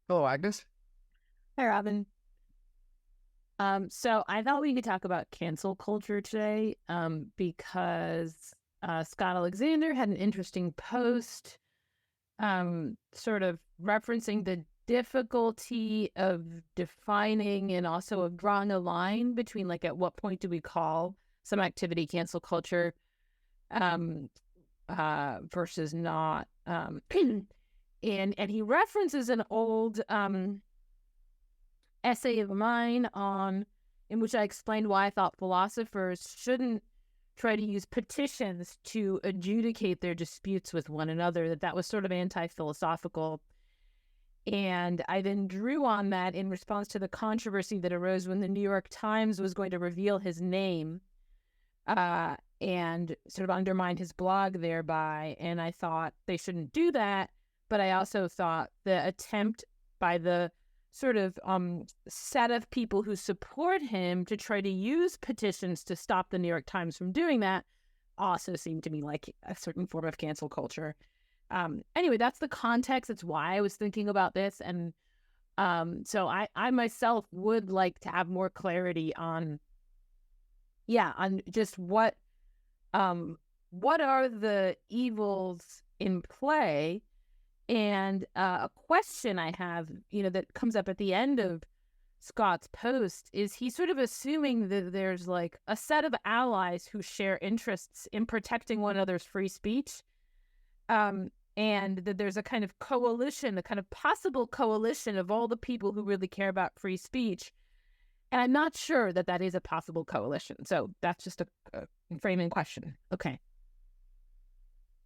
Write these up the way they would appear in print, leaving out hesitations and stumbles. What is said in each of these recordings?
Hello, Agnes. Hi, Robin. So I thought we could talk about cancel culture today, because Scott Alexander had an interesting post, sort of referencing the difficulty of defining and also of drawing a line between, like, at what point do we call some activity cancel culture, um, versus not. And he references an old essay of mine on in which I explained why I thought philosophers shouldn't try to use petitions to adjudicate their disputes with one another, that was sort of anti-philosophical. And I then drew on that in response to the controversy that arose when the New York Times was going to reveal his name, and sort of undermine his blog thereby. And I thought they shouldn't do that. But I also thought the attempt by the sort of set of people who support him to try to use petitions to stop the New York Times from doing that also seemed to me like a certain form of cancel culture. Anyway, that's the context. That's why I was thinking about this. And so I myself would like to have more clarity on, on just what are the evils in play. And a question I have, that comes up at the end of Scott's post is he's sort of assuming that there's like a set of allies who share interests in protecting one another's free speech, and that there's a kind of coalition, a kind of possible coalition of all the people who really care about free speech. And I'm not sure that that is a possible coalition. So that's just a framing question. Okay.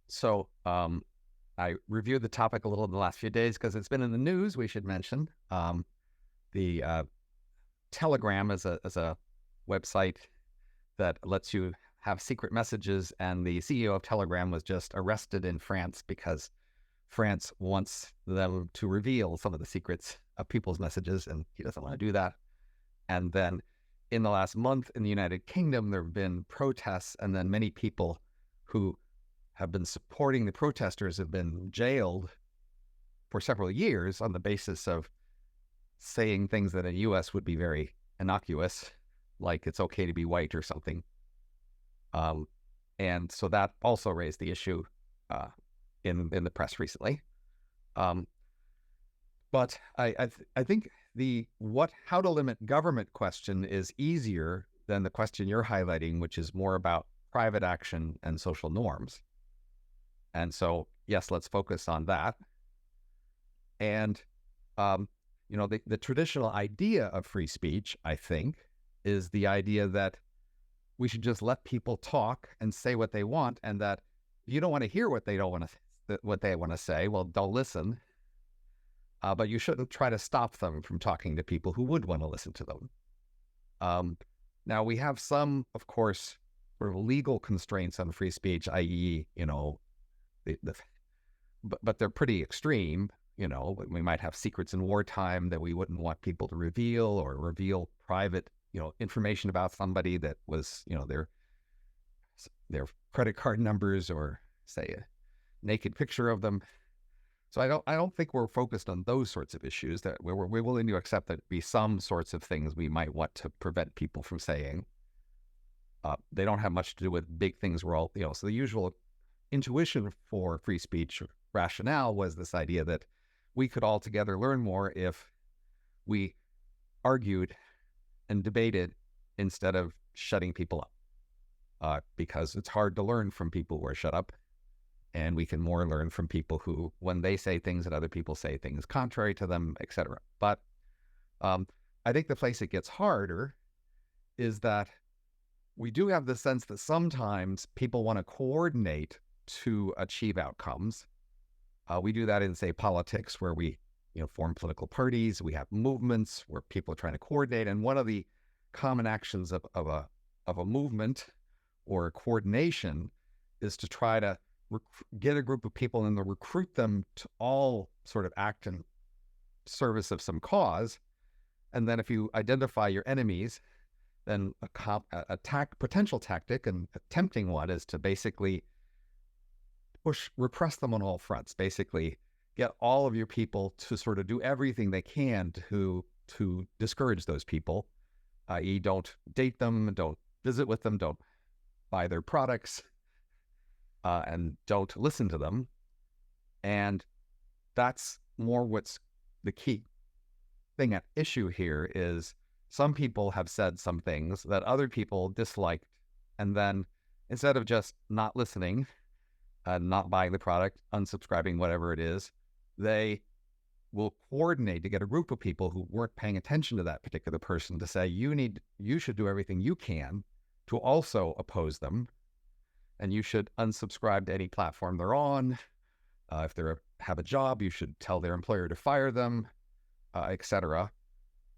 So, I reviewed the topic a little in the last few days because it's been in the news. We should mention the Telegram is a website that lets you have secret messages, and the CEO of Telegram was just arrested in France because France wants them to reveal some of the secrets of people's messages, and he doesn't want to do that. And then in the last month in the United Kingdom, there have been protests, and then many people who have been supporting the protesters have been jailed for several years on the basis of saying things that in the U.S. would be very innocuous, like it's okay to be white or something. And so that also raised the issue in the press recently. But I think the how to limit government question is easier than the question you're highlighting, which is more about private action and social norms. And so, yes, let's focus on that. And, the traditional idea of free speech, I think, is the idea that we should just let people talk and say what they want, and that if you don't want to hear what they want to say, well, don't listen. But you shouldn't try to stop them from talking to people who would want to listen to them. Now, we have some, of course, sort of legal constraints on free speech, i.e., but they're pretty extreme. We might have secrets in wartime that we wouldn't want people to reveal, or reveal private, information about somebody that was, their credit card numbers, or say a naked picture of them. So I don't think we're focused on those sorts of issues. That we're willing to accept that be some sorts of things we might want to prevent people from saying. They don't have much to do with big things. We're all, so the usual intuition for free speech rationale was this idea that we could all together learn more if we argued and debated instead of shutting people up, because it's hard to learn from people who are shut up, and we can more learn from people who, when they say things and other people say things contrary to them, etc. But I think the place it gets harder is that we do have the sense that sometimes people want to coordinate to achieve outcomes. We do that in, say, politics, where we, form political parties. We have movements where people are trying to coordinate, and one of the common actions of a movement or coordination is to try to get a group of people and to recruit them to all sort of act in service of some cause. And then if you identify your enemies, then a potential tactic, and a tempting one, is to basically repress them on all fronts, basically get all of your people to sort of do everything they can to discourage those people, i.e., don't date them, don't visit with them, don't buy their products, and don't listen to them. And that's more what's the key thing at issue here is some people have said some things that other people disliked, and then instead of just not listening, not buying the product, unsubscribing, whatever it is, they will coordinate to get a group of people who weren't paying attention to that particular person to say, you should do everything you can to also oppose them, and you should unsubscribe to any platform they're on. If they have a job, you should tell their employer to fire them, etc.,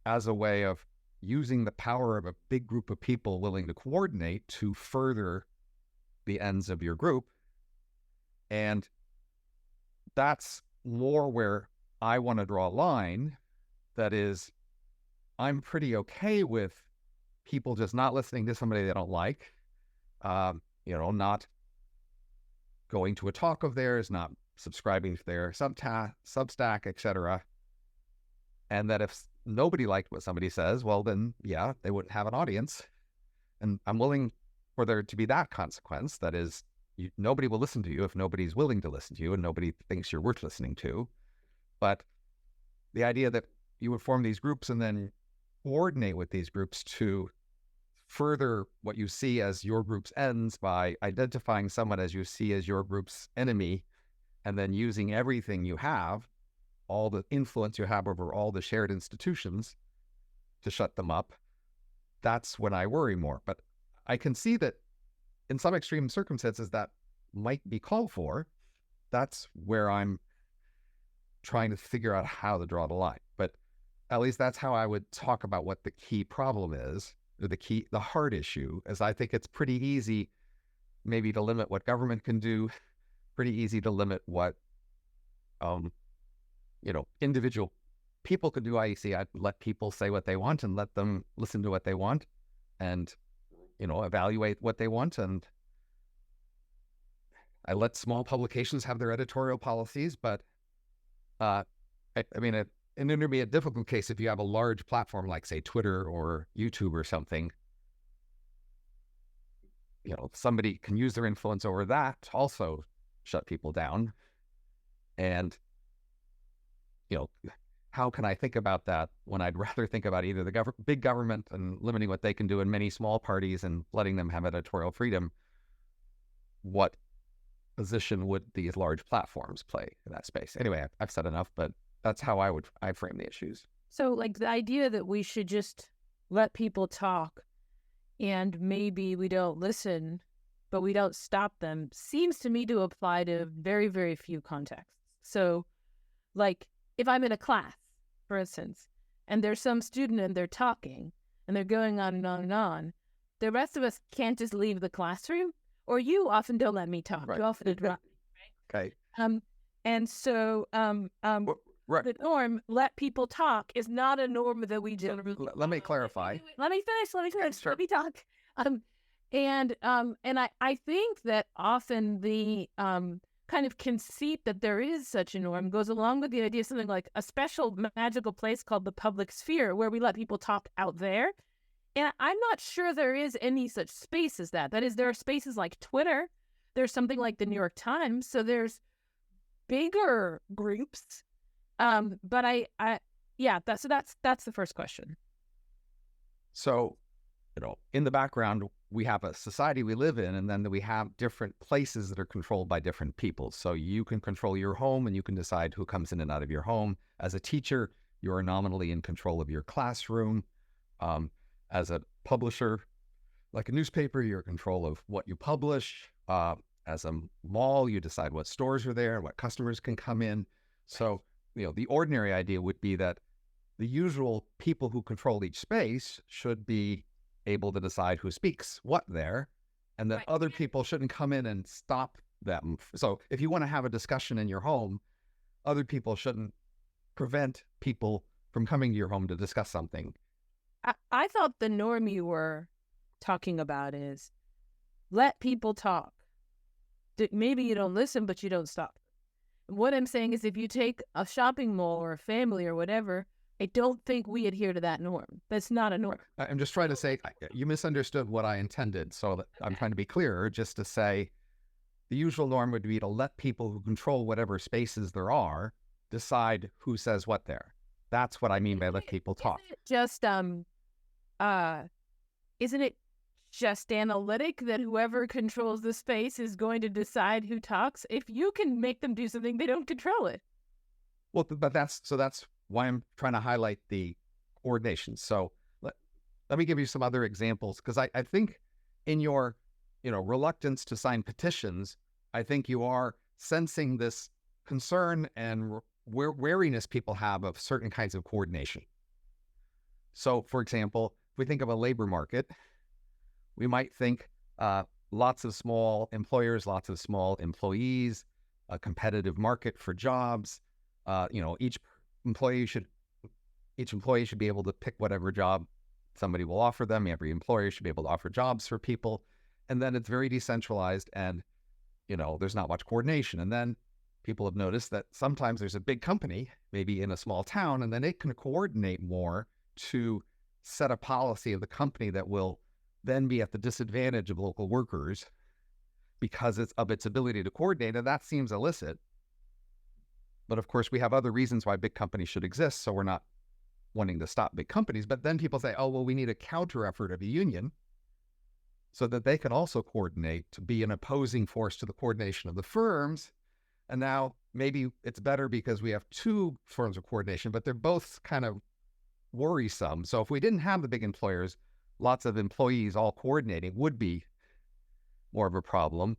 as a way of using the power of a big group of people willing to coordinate to further the ends of your group. And that's more where I want to draw a line. That is, I'm pretty okay with people just not listening to somebody they don't like, not going to a talk of theirs, not subscribing to their Substack, etc. And that if nobody liked what somebody says, well, then, yeah, they wouldn't have an audience. And I'm willing for there to be that consequence. That is, nobody will listen to you if nobody's willing to listen to you and nobody thinks you're worth listening to. But the idea that you would form these groups and then coordinate with these groups to further what you see as your group's ends by identifying someone as you see as your group's enemy, and then using everything you have, all the influence you have over all the shared institutions to shut them up, that's when I worry more. But I can see that in some extreme circumstances that might be called for. That's where I'm trying to figure out how to draw the line. But at least that's how I would talk about what the key problem is, or the hard issue, as I think it's pretty easy maybe to limit what government can do, pretty easy to limit what individual people can do. I let people say what they want and let them listen to what they want and, evaluate what they want. And I let small publications have their editorial policies, but an intermediate difficult case, if you have a large platform like, say, Twitter or YouTube or something, somebody can use their influence over that to also shut people down. And, how can I think about that when I'd rather think about either the big government and limiting what they can do and many small parties and letting them have editorial freedom? What position would these large platforms play in that space? Anyway, I've said enough, but that's how I frame the issues. So like the idea that we should just let people talk and maybe we don't listen, but we don't stop them, seems to me to apply to very, very few contexts. So like if I'm in a class, for instance, and there's some student and they're talking and they're going on and on and on, the rest of us can't just leave the classroom, or you often don't let me talk. Right. You often interrupt me, right? Okay. And so right. The norm, let people talk, is not a norm that we generally... Let me clarify. Let me finish. Sure. Let me talk. And I think that often the kind of conceit that there is such a norm goes along with the idea of something like a special magical place called the public sphere, where we let people talk out there. And I'm not sure there is any such space as that. That is, there are spaces like Twitter. There's something like the New York Times. So there's bigger groups. But that's the first question. So, in the background, we have a society we live in, and then we have different places that are controlled by different people. So you can control your home and you can decide who comes in and out of your home. As a teacher, you are nominally in control of your classroom. As a publisher, like a newspaper, you're in control of what you publish. As a mall, you decide what stores are there, what customers can come in. So, the ordinary idea would be that the usual people who control each space should be able to decide who speaks what there, and that other people shouldn't come in and stop them. So if you want to have a discussion in your home, other people shouldn't prevent people from coming to your home to discuss something. I thought the norm you were talking about is let people talk. Maybe you don't listen, but you don't stop. What I'm saying is if you take a shopping mall or a family or whatever, I don't think we adhere to that norm. That's not a norm. I'm just trying to say, you misunderstood what I intended. So I'm trying to be clearer, just to say the usual norm would be to let people who control whatever spaces there are decide who says what there. That's what I mean by let people talk. Isn't it just analytic that whoever controls the space is going to decide who talks? If you can make them do something, they don't control it. Well, but that's why I'm trying to highlight the coordination. So let me give you some other examples, because I think in your reluctance to sign petitions, I think you are sensing this concern and wariness people have of certain kinds of coordination. So, for example, if we think of a labor market, we might think lots of small employers, lots of small employees, a competitive market for jobs. Each employee should be able to pick whatever job somebody will offer them. Every employer should be able to offer jobs for people. And then it's very decentralized and, there's not much coordination. And then people have noticed that sometimes there's a big company, maybe in a small town, and then it can coordinate more to set a policy of the company that will then be at the disadvantage of local workers because of its ability to coordinate. And that seems illicit. But of course, we have other reasons why big companies should exist. So we're not wanting to stop big companies. But then people say, oh, well, we need a counter effort of a union so that they can also coordinate to be an opposing force to the coordination of the firms. And now maybe it's better because we have two forms of coordination, but they're both kind of worrisome. So if we didn't have the big employers, lots of employees all coordinating would be more of a problem,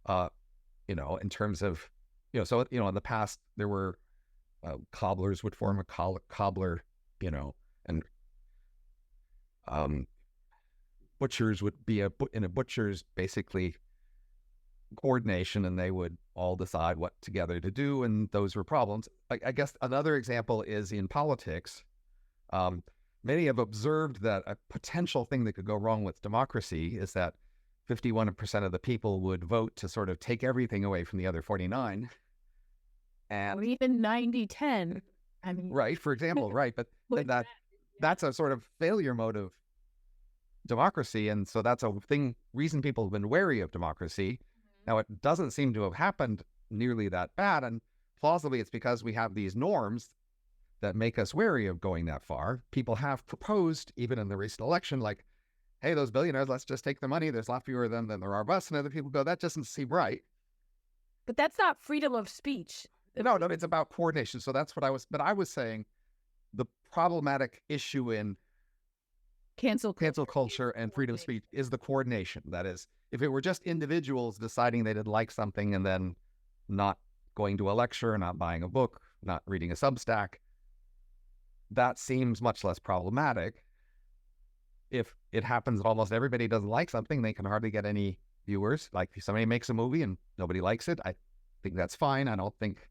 in terms of, in the past, there were cobblers would form a cobbler, and butchers would be in a butcher's basically coordination, and they would all decide what together to do, and those were problems. I guess another example is in politics. Many have observed that a potential thing that could go wrong with democracy is that 51% of the people would vote to sort of take everything away from the other 49. Or even 90-10. I mean, right, for example, right. But that's a sort of failure mode of democracy. And so that's a reason people have been wary of democracy. Now, it doesn't seem to have happened nearly that bad. And plausibly, it's because we have these norms that make us wary of going that far. People have proposed, even in the recent election, like, hey, those billionaires, let's just take their money. There's a lot fewer of them than there are of us. And other people go, that doesn't seem right. But that's not freedom of speech. No, it's about coordination. So that's what I was saying the problematic issue in cancel culture and freedom of speech is the coordination. That is, if it were just individuals deciding they didn't like something and then not going to a lecture, not buying a book, not reading a Substack, that seems much less problematic. If it happens that almost everybody doesn't like something, they can hardly get any viewers. Like if somebody makes a movie and nobody likes it, I think that's fine. I don't think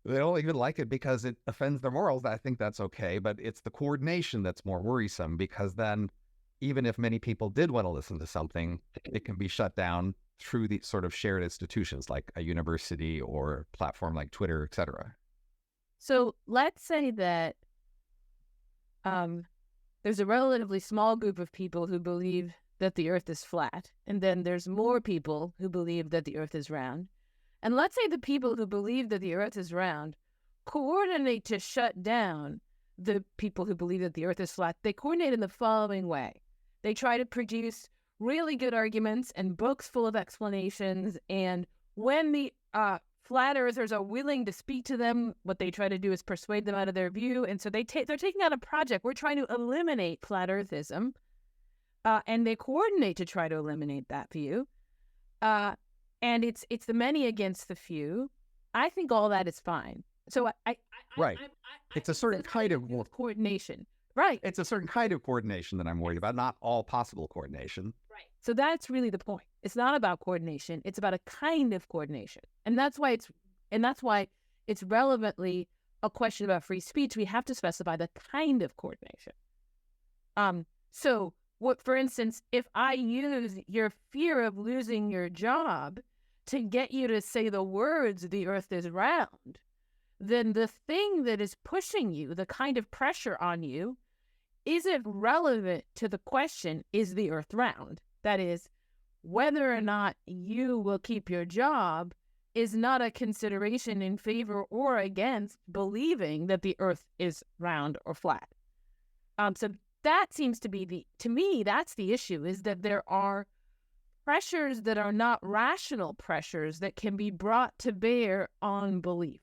they don't even like it because it offends their morals. I think that's okay. But it's the coordination that's more worrisome, because then even if many people did want to listen to something, it can be shut down through the sort of shared institutions like a university or a platform like Twitter, et cetera. So let's say that there's a relatively small group of people who believe that the earth is flat, and then there's more people who believe that the earth is round. And let's say the people who believe that the earth is round coordinate to shut down the people who believe that the earth is flat. They coordinate in the following way. They try to produce really good arguments and books full of explanations. And when the flat earthers are willing to speak to them, what they try to do is persuade them out of their view. And so they're taking out a project. We're trying to eliminate flat earthism. And they coordinate to try to eliminate that view. And it's the many against the few. I think all that is fine. So it's a certain kind of coordination. Right. It's a certain kind of coordination that I'm worried about, not all possible coordination. Right. So that's really the point. It's not about coordination. It's about a kind of coordination. And that's why it's relevantly a question about free speech. We have to specify the kind of coordination. So what, for instance, if I use your fear of losing your job to get you to say the words, the earth is round, then the thing that is pushing you, the kind of pressure on you, isn't relevant to the question, is the earth round? That is, whether or not you will keep your job is not a consideration in favor or against believing that the earth is round or flat. So that seems to be to me, that's the issue, is that there are pressures that are not rational pressures that can be brought to bear on belief.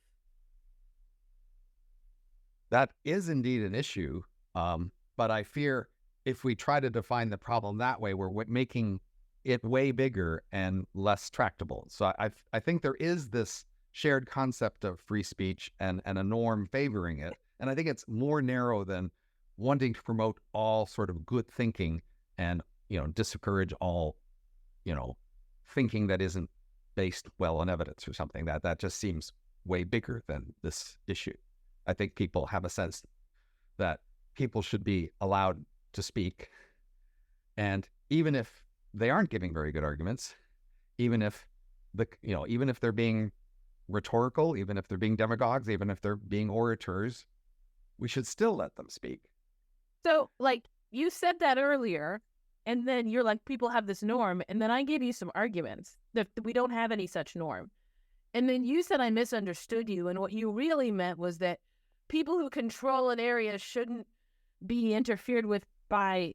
That is indeed an issue, but I fear if we try to define the problem that way, we're making it way bigger and less tractable. So I think there is this shared concept of free speech and a norm favoring it. And I think it's more narrow than wanting to promote all sort of good thinking and, discourage all, thinking that isn't based well on evidence or something. That just seems way bigger than this issue. I think people have a sense that people should be allowed to speak. And even if they aren't giving very good arguments, even if they're being rhetorical, even if they're being demagogues, even if they're being orators, we should still let them speak. So, you said that earlier, and then you're like, people have this norm, and then I gave you some arguments that we don't have any such norm. And then you said I misunderstood you, and what you really meant was that people who control an area shouldn't be interfered with by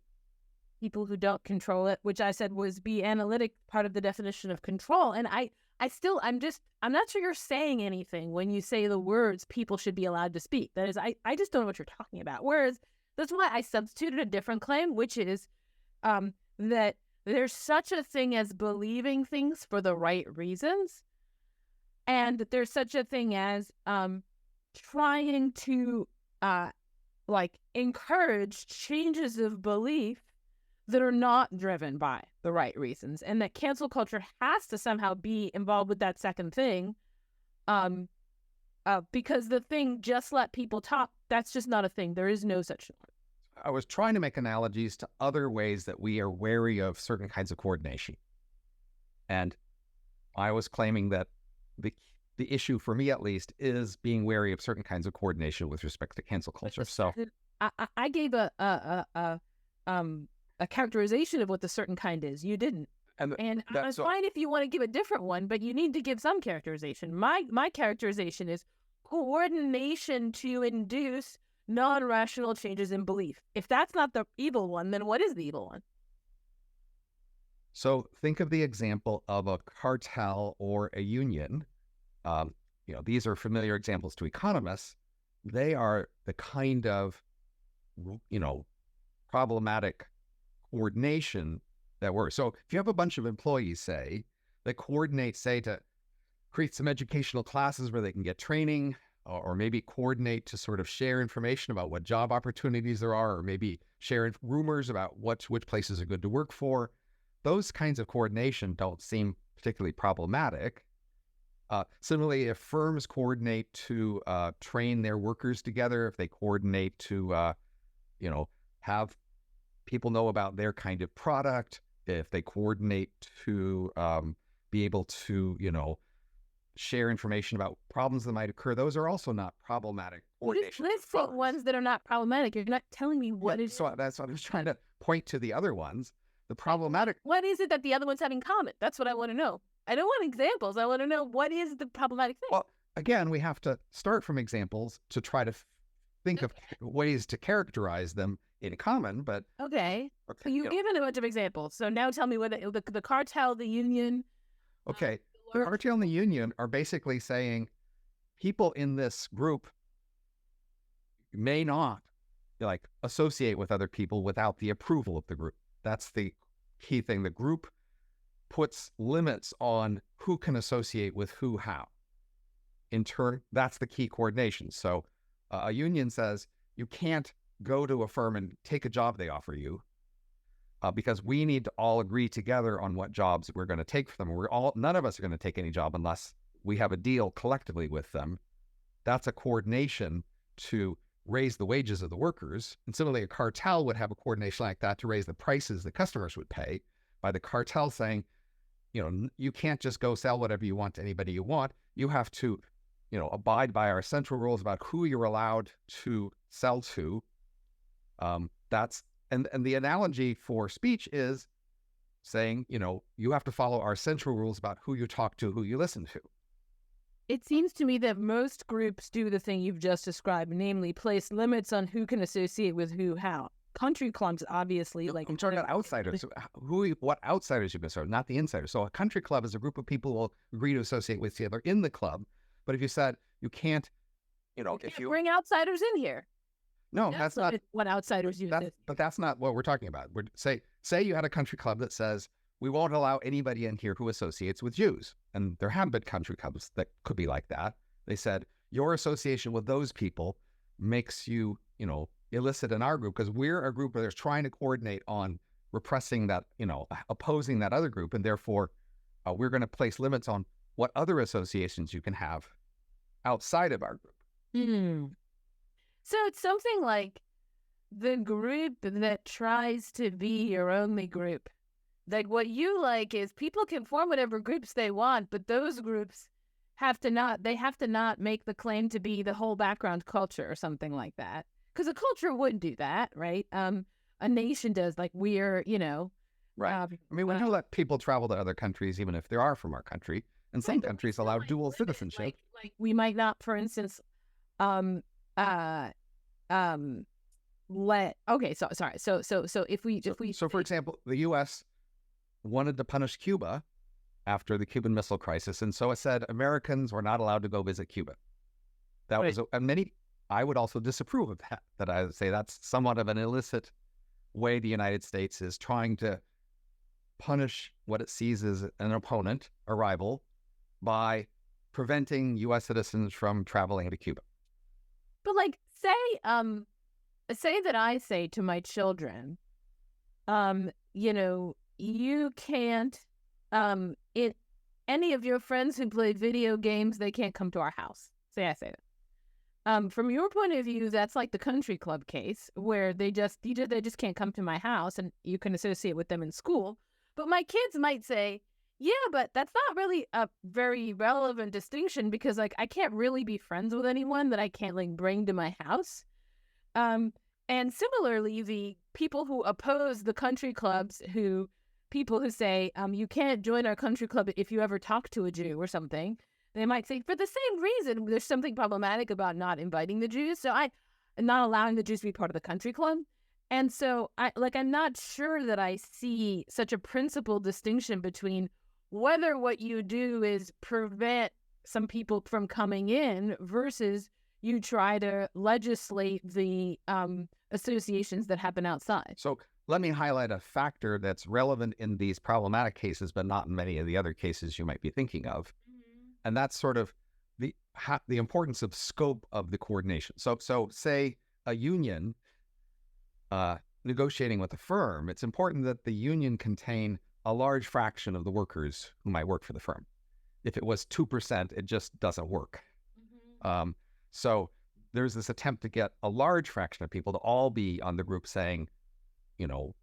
people who don't control it, which I said was be analytic part of the definition of control. And I'm not sure you're saying anything when you say the words people should be allowed to speak. That is, I just don't know what you're talking about. Whereas that's why I substituted a different claim, which is that there's such a thing as believing things for the right reasons. And that there's such a thing as trying to encourage changes of belief that are not driven by the right reasons, and that cancel culture has to somehow be involved with that second thing, because the thing, just let people talk, that's just not a thing. There is no such thing. I was trying to make analogies to other ways that we are wary of certain kinds of coordination. And I was claiming that the issue, for me at least, is being wary of certain kinds of coordination with respect to cancel culture. So I gave a characterization of what the certain kind is. You didn't. And it's fine if you want to give a different one, but you need to give some characterization. My characterization is coordination to induce non-rational changes in belief. If that's not the evil one, then what is the evil one? So think of the example of a cartel or a union. These are familiar examples to economists. They are the kind of, problematic coordination that works. So if you have a bunch of employees, say, that coordinate, say, to create some educational classes where they can get training, or maybe coordinate to sort of share information about what job opportunities there are, or maybe share rumors about which places are good to work for, those kinds of coordination don't seem particularly problematic. Similarly, if firms coordinate to train their workers together, if they coordinate to, have people know about their kind of product, if they coordinate to be able to, share information about problems that might occur, those are also not problematic coordination. Let's say ones that are not problematic. You're not telling me what is. So that's what I was trying to point to the other ones. The problematic. What is it that the other ones have in common? That's what I want to know. I don't want examples. I want to know what is the problematic thing. Well, again, we have to start from examples to try to think of ways to characterize them in common. But okay. So you've given a bunch of examples. So now tell me whether the cartel, the union. Okay. The cartel and the union are basically saying people in this group may not associate with other people without the approval of the group. That's the key thing. The group puts limits on who can associate with who, how. In turn, that's the key coordination. So a union says you can't go to a firm and take a job they offer you because we need to all agree together on what jobs we're going to take for them. None of us are going to take any job unless we have a deal collectively with them. That's a coordination to raise the wages of the workers. And similarly, a cartel would have a coordination like that to raise the prices the customers would pay by the cartel saying, you can't just go sell whatever you want to anybody you want. You have to, abide by our central rules about who you're allowed to sell to. That's and the analogy for speech is saying, you have to follow our central rules about who you talk to, who you listen to. It seems to me that most groups do the thing you've just described, namely place limits on who can associate with who, how. Country clubs, obviously, I'm talking about outsiders. What outsiders you can serve, not the insiders. So a country club is a group of people who will agree to associate with each other in the club. But if you said you can't, if you bring outsiders in here. No, that's not what outsiders use. But that's not what we're talking about. Say you had a country club that says we won't allow anybody in here who associates with Jews. And there have been country clubs that could be like that. They said your association with those people makes you, illicit in our group because we're a group that's trying to coordinate on repressing that, opposing that other group. And therefore, we're going to place limits on what other associations you can have outside of our group. So it's something like the group that tries to be your only group. Like what you like is people can form whatever groups they want, but those groups have to not make the claim to be the whole background culture or something like that. Because a culture wouldn't do that, right? A nation does, like we're, Right. We don't let people travel to other countries, even if they are from our country. And some countries allow dual citizenship. Like we might not, for instance, So for example, the U.S. wanted to punish Cuba after the Cuban Missile Crisis, and so it said Americans were not allowed to go visit Cuba. That was I would also disapprove of that. That I would say that's somewhat of an illicit way the United States is trying to punish what it sees as an opponent, a rival, by preventing U.S. citizens from traveling to Cuba. But say that I say to my children, you can't, any of your friends who play video games, they can't come to our house. Say I say that. From your point of view, that's like the country club case where they just can't come to my house and you can associate with them in school. But my kids might say, yeah, but that's not really a very relevant distinction because I can't really be friends with anyone that I can't bring to my house. And similarly, the people who oppose the country clubs, people who say, you can't join our country club if you ever talk to a Jew or something, they might say, for the same reason, there's something problematic about not inviting the Jews. So not allowing the Jews to be part of the country club. And so I'm not sure that I see such a principled distinction between whether what you do is prevent some people from coming in versus you try to legislate the associations that happen outside. So let me highlight a factor that's relevant in these problematic cases, but not in many of the other cases you might be thinking of. Mm-hmm. And that's sort of the importance of scope of the coordination. So say a union negotiating with a firm, it's important that the union contain a large fraction of the workers who might work for the firm. If it was 2%, it just doesn't work. Mm-hmm. So there's this attempt to get a large fraction of people to all be on the group saying,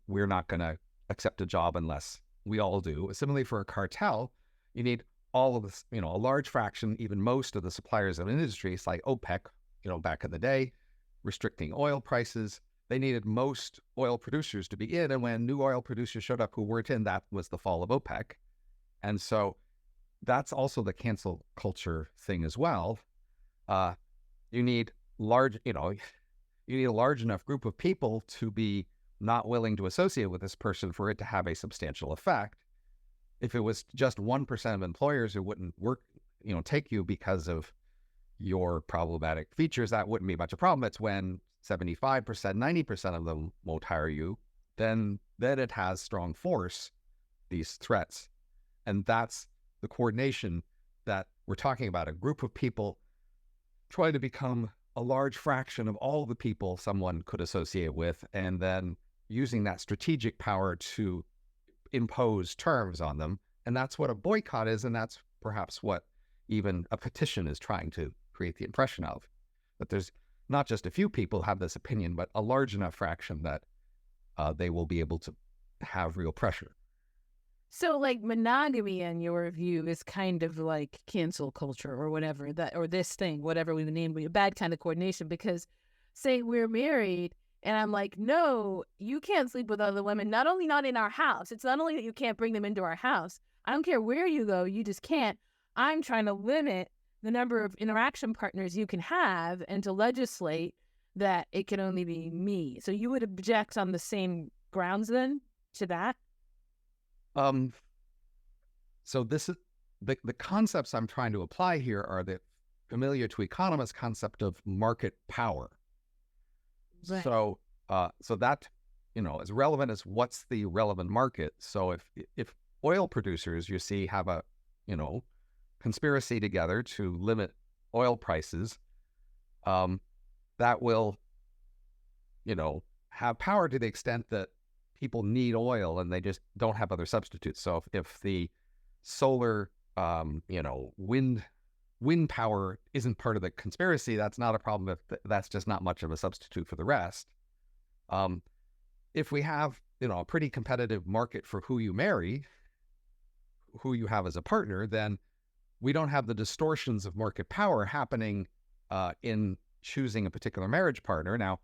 we're not going to accept a job unless we all do. Similarly, for a cartel, you need all of this, a large fraction, even most of the suppliers of industries like OPEC, back in the day, restricting oil prices. They needed most oil producers to be in. And when new oil producers showed up who weren't in, that was the fall of OPEC. And so that's also the cancel culture thing as well. You need a large enough group of people to be not willing to associate with this person for it to have a substantial effect. If it was just 1% of employers who wouldn't work, take you because of your problematic features, that wouldn't be much a problem. It's when 75%, 90% of them won't hire you, then it has strong force, these threats. And that's the coordination that we're talking about, a group of people trying to become a large fraction of all the people someone could associate with, and then using that strategic power to impose terms on them. And that's what a boycott is, and that's perhaps what even a petition is trying to create the impression of. That there's not just a few people have this opinion, but a large enough fraction that they will be able to have real pressure. So, like, monogamy, in your view, is kind of like cancel culture or whatever that, or this thing, whatever we name it, a bad kind of coordination. Because, say we're married, and I'm like, no, you can't sleep with other women. Not only not in our house. It's not only that you can't bring them into our house. I don't care where you go, you just can't. I'm trying to limit the number of interaction partners you can have, and to legislate that it can only be me. So you would object on the same grounds then to that? Um, so this is the concepts I'm trying to apply here are the familiar to economists concept of market power. Right. So that, as relevant as what's the relevant market. So if oil producers, you see, have a, conspiracy together to limit oil prices, that will, have power to the extent that people need oil and they just don't have other substitutes. So if the solar, wind power isn't part of the conspiracy, that's not a problem. If that's just not much of a substitute for the rest. If we have, a pretty competitive market for who you marry, who you have as a partner, then we don't have the distortions of market power happening in choosing a particular marriage partner. Now,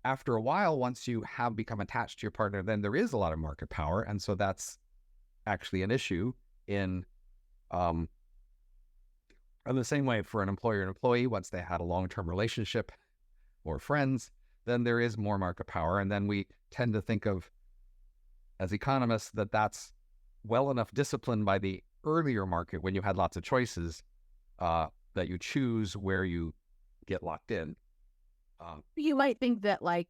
after a while, once you have become attached to your partner, then there is a lot of market power. And so that's actually an issue in the same way for an employer and employee. Once they had a long-term relationship or friends, then there is more market power. And then we tend to think of, as economists, that that's well enough disciplined by the earlier market when you had lots of choices, that you choose where you get locked in. You might think that, like,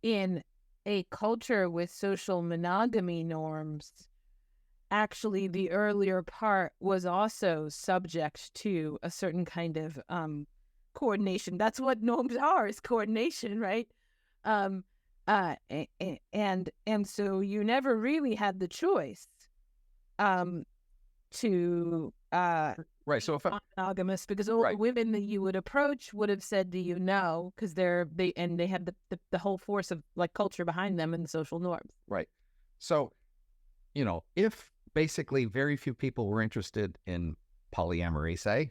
in a culture with social monogamy norms, actually the earlier part was also subject to a certain kind of coordination. That's what norms are, is coordination, right? And so you never really had the choice to right. So if monogamous, because all the women that you would approach would have said to you no, because they had the whole force of, like, culture behind them and the social norms. Right. So, if basically very few people were interested in polyamory, say,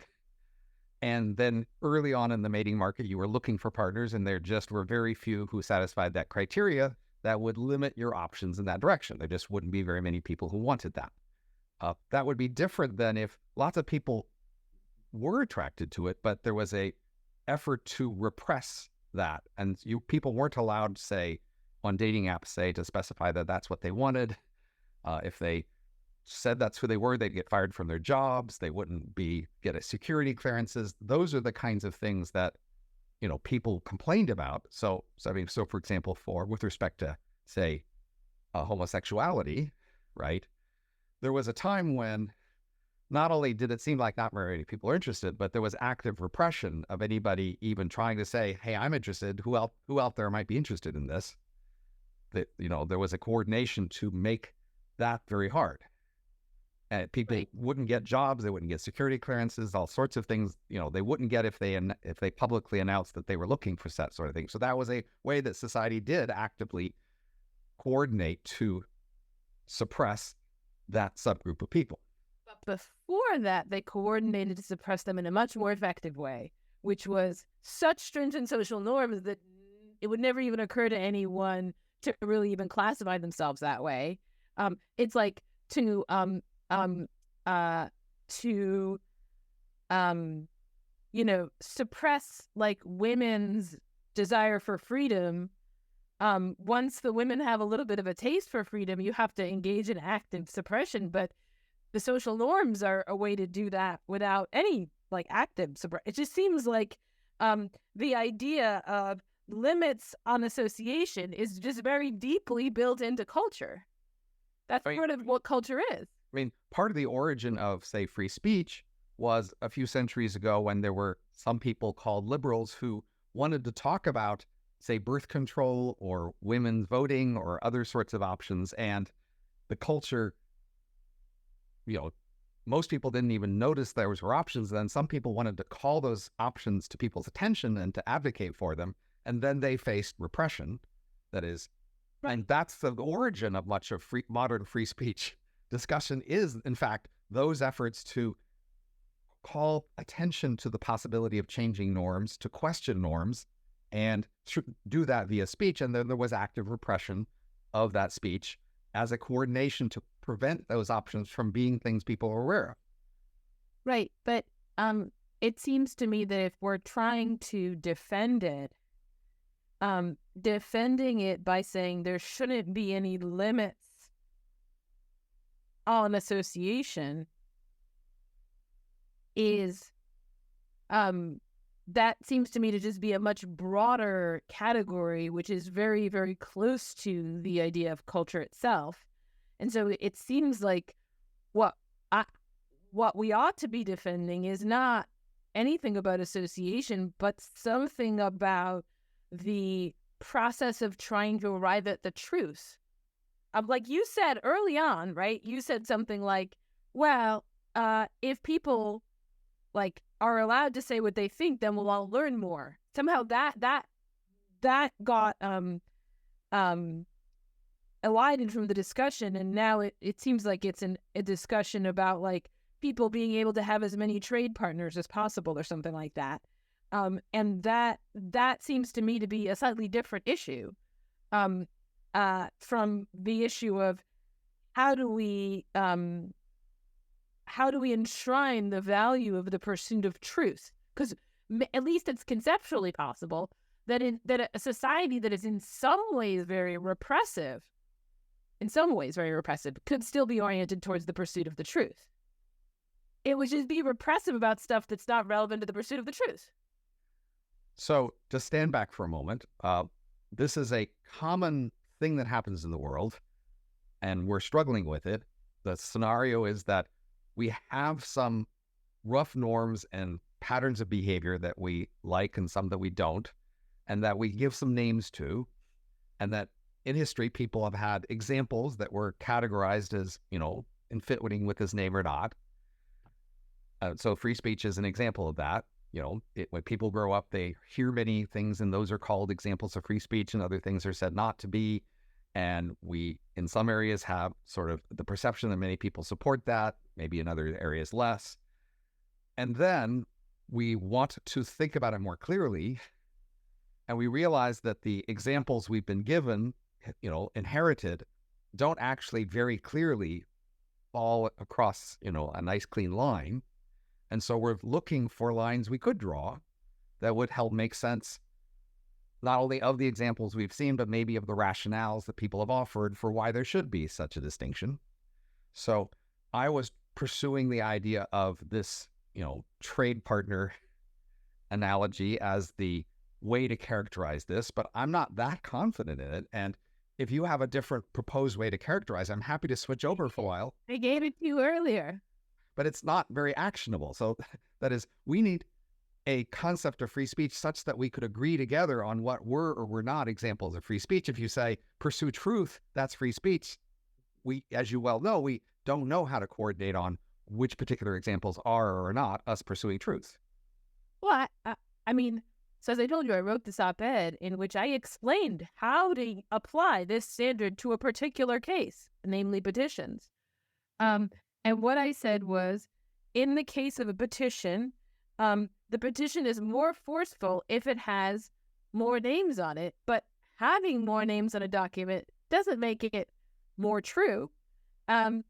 and then early on in the mating market, you were looking for partners and there just were very few who satisfied that criteria, that would limit your options in that direction. There just wouldn't be very many people who wanted that. That would be different than if lots of people were attracted to it, but there was a effort to repress that. And people weren't allowed, say, on dating apps, say, to specify that that's what they wanted. If they said that's who they were, they'd get fired from their jobs. They wouldn't get a security clearances. Those are the kinds of things that, people complained about. So for example, with respect to, say, homosexuality, right? There was a time when not only did it seem like not very many people are interested, but there was active repression of anybody even trying to say, hey, I'm interested. Who out there might be interested in this? That, there was a coordination to make that very hard. And people wouldn't get jobs, they wouldn't get security clearances, all sorts of things, they wouldn't get if they publicly announced that they were looking for that sort of thing. So that was a way that society did actively coordinate to suppress that subgroup of people. But before that, they coordinated to suppress them in a much more effective way, which was such stringent social norms that it would never even occur to anyone to really even classify themselves that way. It's like to suppress, like, women's desire for freedom. Once the women have a little bit of a taste for freedom, you have to engage in active suppression. But the social norms are a way to do that without any, like, active suppression. It just seems like the idea of limits on association is just very deeply built into culture. That's part of what culture is. I mean, part of the origin of, say, free speech was a few centuries ago when there were some people called liberals who wanted to talk about, say, birth control or women's voting or other sorts of options. And the culture, most people didn't even notice there were options. Then some people wanted to call those options to people's attention and to advocate for them. And then they faced repression. That is, and that's the origin of much of modern free speech. discussion is, in fact, those efforts to call attention to the possibility of changing norms, to question norms, and do that via speech. And then there was active repression of that speech as a coordination to prevent those options from being things people are aware of. Right. But it seems to me that if we're trying to defend it, defending it by saying there shouldn't be any limits on association is that seems to me to just be a much broader category, which is very, very close to the idea of culture itself. And so it seems like what we ought to be defending is not anything about association, but something about the process of trying to arrive at the truth. Like you said early on, right? You said something like, well, if people like are allowed to say what they think, then we'll all learn more. Somehow that got elided from the discussion, and now it seems like it's a discussion about like people being able to have as many trade partners as possible or something like that. And that seems to me to be a slightly different issue from the issue of how do we enshrine the value of the pursuit of truth? Because at least it's conceptually possible that a society that is in some ways very repressive could still be oriented towards the pursuit of the truth. It would just be repressive about stuff that's not relevant to the pursuit of the truth. So to stand back for a moment, this is a common thing that happens in the world, and we're struggling with it. The scenario is that we have some rough norms and patterns of behavior that we like and some that we don't, and that we give some names to, and that in history, people have had examples that were categorized as, in fitting with this name or not. So free speech is an example of that. When people grow up, they hear many things, and those are called examples of free speech, and other things are said not to be. And we, in some areas, have sort of the perception that many people support that, maybe in other areas less. And then we want to think about it more clearly, and we realize that the examples we've been given, inherited, don't actually very clearly fall across, a nice clean line. And so we're looking for lines we could draw that would help make sense, not only of the examples we've seen, but maybe of the rationales that people have offered for why there should be such a distinction. So I was pursuing the idea of this, trade partner analogy as the way to characterize this, but I'm not that confident in it. And if you have a different proposed way to characterize, I'm happy to switch over for a while. I gave it to you earlier. But it's not very actionable. So that is, we need a concept of free speech such that we could agree together on what were or were not examples of free speech. If you say pursue truth, that's free speech. We, as you well know, we don't know how to coordinate on which particular examples are or are not us pursuing truth. Well, I mean, so as I told you, I wrote this op-ed in which I explained how to apply this standard to a particular case, namely petitions. And what I said was, in the case of a petition, the petition is more forceful if it has more names on it, but having more names on a document doesn't make it more true. And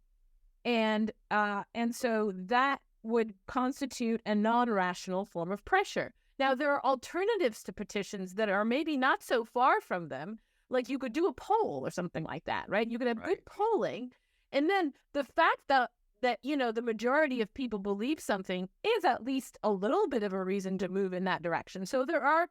so that would constitute a non-rational form of pressure. Now, there are alternatives to petitions that are maybe not so far from them. Like you could do a poll or something like that, right? You could have good polling. And then the fact that the majority of people believe something is at least a little bit of a reason to move in that direction. So there are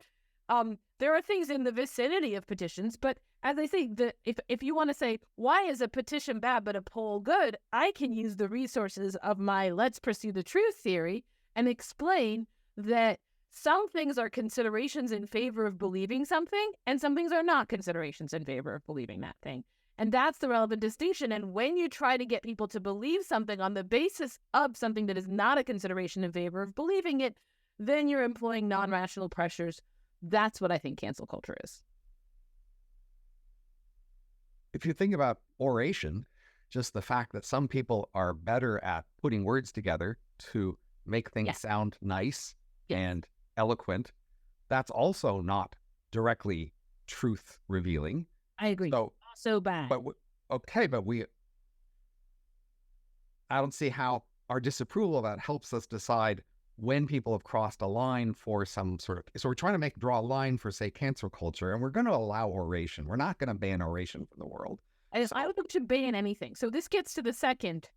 things in the vicinity of petitions, but as I say, if you want to say, why is a petition bad but a poll good, I can use the resources of my let's pursue the truth theory and explain that some things are considerations in favor of believing something, and some things are not considerations in favor of believing that thing. And that's the relevant distinction. And when you try to get people to believe something on the basis of something that is not a consideration in favor of believing it, then you're employing non-rational pressures. That's what I think cancel culture is. If you think about oration, just the fact that some people are better at putting words together to make things sound nice and eloquent. That's also not directly truth revealing. I agree. So bad. But I don't see how our disapproval of that helps us decide when people have crossed a line for some sort of, so we're trying to draw a line for, say, cancel culture, and we're going to allow oration. We're not going to ban oration from the world. I don't think we should ban anything. So this gets to the second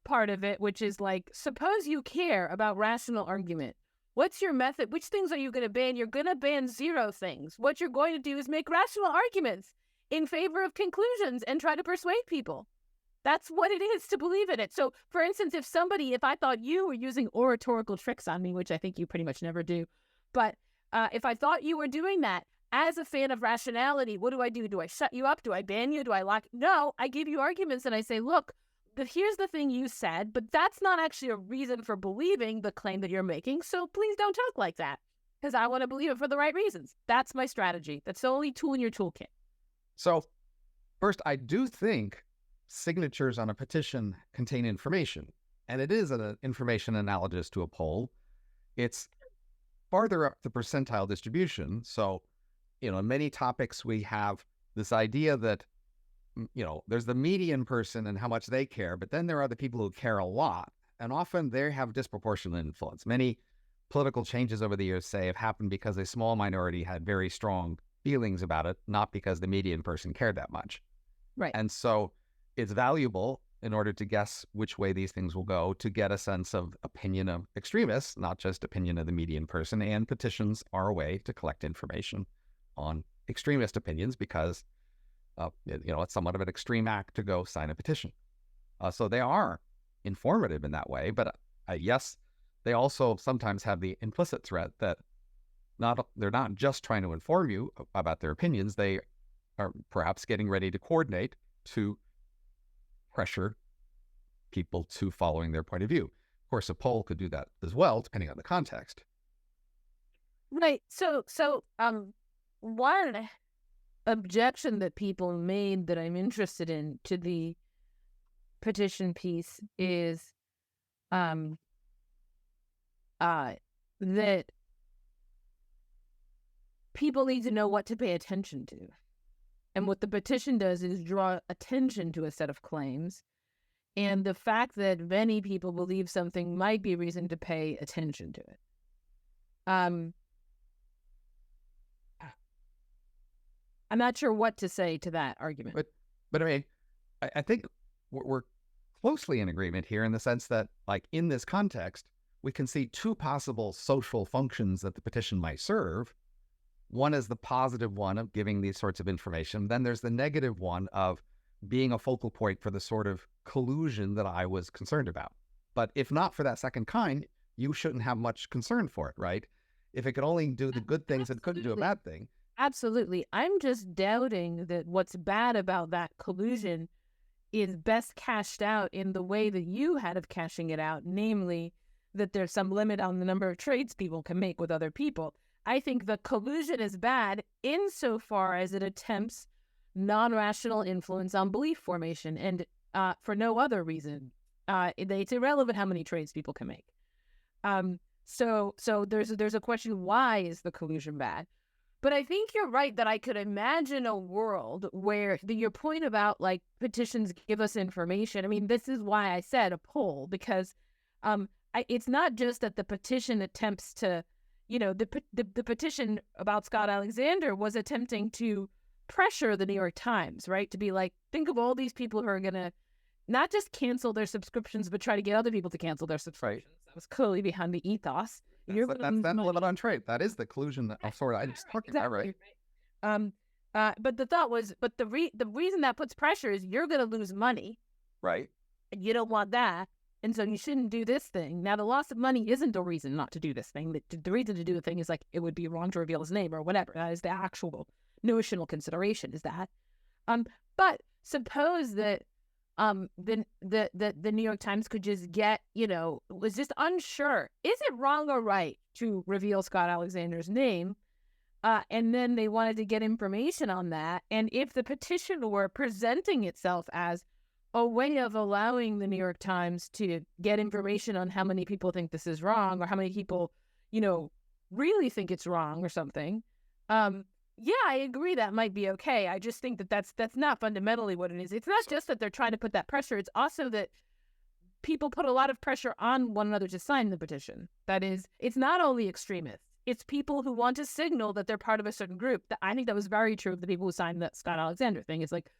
part of it, which is like, suppose you care about rational argument. What's your method? Which things are you going to ban? You're going to ban 0 things. What you're going to do is make rational arguments in favor of conclusions and try to persuade people. That's what it is to believe in it. So, for instance, if I thought you were using oratorical tricks on me, which I think you pretty much never do, but if I thought you were doing that, as a fan of rationality, what do? Do I shut you up? Do I ban you? Do I lock? No, I give you arguments and I say, look, here's the thing you said, but that's not actually a reason for believing the claim that you're making. So please don't talk like that, because I want to believe it for the right reasons. That's my strategy. That's the only tool in your toolkit. So first, I do think signatures on a petition contain information, and it is an information analogous to a poll. It's farther up the percentile distribution. So, in many topics, we have this idea that, there's the median person and how much they care, but then there are the people who care a lot, and often they have disproportionate influence. Many political changes over the years, say, have happened because a small minority had very strong feelings about it, not because the median person cared that much. Right. And so it's valuable, in order to guess which way these things will go, to get a sense of opinion of extremists, not just opinion of the median person. And petitions are a way to collect information on extremist opinions, because it's somewhat of an extreme act to go sign a petition. So they are informative in that way. But yes, they also sometimes have the implicit threat that they're not just trying to inform you about their opinions. They are perhaps getting ready to coordinate to pressure people to following their point of view. Of course, a poll could do that as well, depending on the context. Right. So one objection that people made that I'm interested in to the petition piece is that people need to know what to pay attention to. And what the petition does is draw attention to a set of claims. And the fact that many people believe something might be reason to pay attention to it. I'm not sure what to say to that argument. But I mean, I think we're closely in agreement here, in the sense that, like, in this context, we can see 2 possible social functions that the petition might serve. One is the positive one of giving these sorts of information. Then there's the negative one of being a focal point for the sort of collusion that I was concerned about. But if not for that second kind, you shouldn't have much concern for it, right? If it could only do the good things, it couldn't do a bad thing. Absolutely. I'm just doubting that what's bad about that collusion is best cashed out in the way that you had of cashing it out, namely that there's some limit on the number of trades people can make with other people. I think the collusion is bad insofar as it attempts non-rational influence on belief formation, and for no other reason. It's irrelevant how many trades people can make. So there's a question, why is the collusion bad? But I think you're right that I could imagine a world where your point about, like, petitions give us information. I mean, this is why I said a poll, because it's not just that the petition attempts to, the petition about Scott Alexander was attempting to pressure the New York Times, right? To be like, think of all these people who are going to not just cancel their subscriptions, but try to get other people to cancel their subscriptions. Right. That was clearly behind the ethos. That's the limit on trade. That is the collusion of sort I was talking about, right? But the thought was, the reason that puts pressure is you're going to lose money. Right. And you don't want that. And so you shouldn't do this thing. Now, the loss of money isn't a reason not to do this thing. The reason to do the thing is, like, it would be wrong to reveal his name or whatever. That is the actual notional consideration, is that. But suppose that the New York Times could just get, was just unsure. Is it wrong or right to reveal Scott Alexander's name? And then they wanted to get information on that. And if the petition were presenting itself as, a way of allowing the New York Times to get information on how many people think this is wrong or how many people, really think it's wrong or something. Yeah, I agree that might be okay. I just think that that's not fundamentally what it is. It's not just that they're trying to put that pressure. It's also that people put a lot of pressure on one another to sign the petition. That is, it's not only extremists. It's people who want to signal that they're part of a certain group. I think that was very true of the people who signed the Scott Alexander thing. It's like,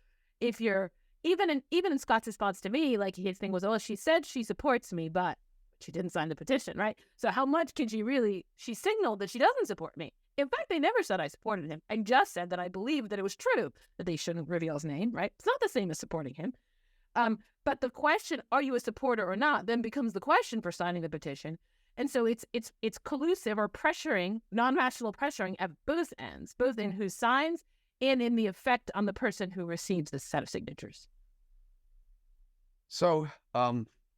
if you're, even in Scott's response to me, like his thing was, oh, she said she supports me, but she didn't sign the petition, right? So how much can she signaled that she doesn't support me. In fact, they never said I supported him. I just said that I believed that it was true that they shouldn't reveal his name, right? It's not the same as supporting him. But the question, are you a supporter or not, then becomes the question for signing the petition. And so it's collusive or pressuring, non-rational pressuring at both ends, both in who signs and in the effect on the person who receives this set of signatures. So